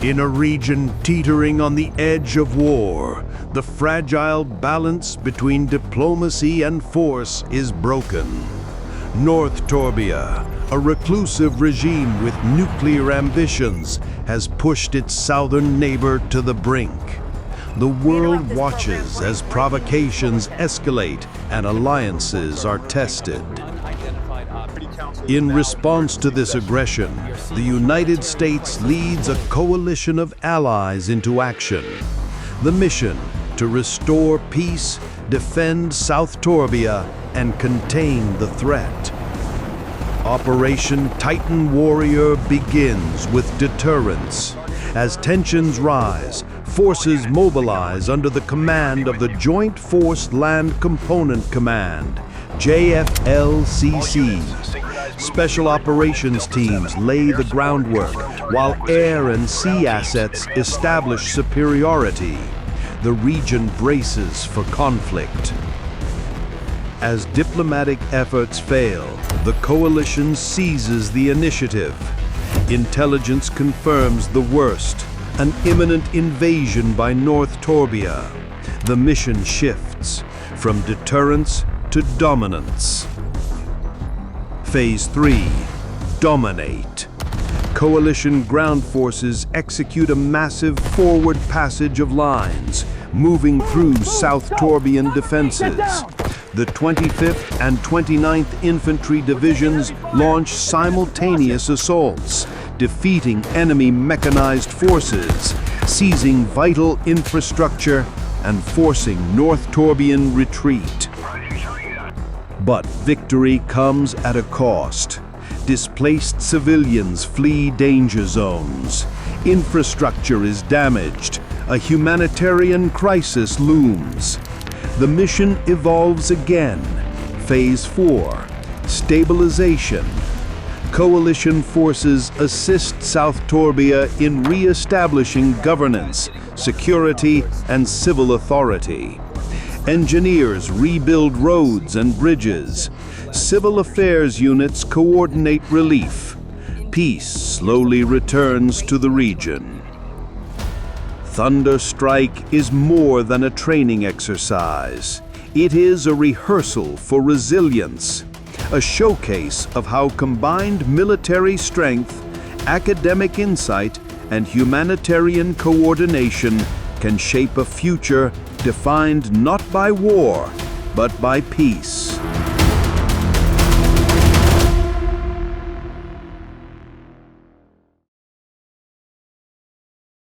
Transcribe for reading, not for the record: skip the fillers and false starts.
In a region teetering on the edge of war, the fragile balance between diplomacy and force is broken. North Torbia, a reclusive regime with nuclear ambitions, has pushed its southern neighbor to the brink. The world watches as provocations escalate and alliances are tested. In response to this aggression, the United States leads a coalition of allies into action. The mission: to restore peace, defend South Torbia, and contain the threat. Operation Titan Warrior begins with deterrence. As tensions rise, forces mobilize under the command of the Joint Force Land Component Command, JFLCC. Special operations teams lay the groundwork, while air and sea assets establish superiority. The region braces for conflict. As diplomatic efforts fail, the coalition seizes the initiative. Intelligence confirms the worst: an imminent invasion by North Torbia. The mission shifts from deterrence to dominance. Phase 3: Dominate. Coalition ground forces execute a massive forward passage of lines, moving through South Torbian defenses. The 25th and 29th Infantry Divisions launch simultaneous assaults, defeating enemy mechanized forces, seizing vital infrastructure, and forcing North Torbian retreat. But victory comes at a cost. Displaced civilians flee danger zones. Infrastructure is damaged. A humanitarian crisis looms. The mission evolves again. Phase 4: Stabilization. Coalition forces assist South Torbia in re-establishing governance, security, and civil authority. Engineers rebuild roads and bridges. Civil affairs units coordinate relief. Peace slowly returns to the region. Thunder Strike is more than a training exercise. It is a rehearsal for resilience, a showcase of how combined military strength, academic insight, and humanitarian coordination can shape a future defined not by war, but by peace.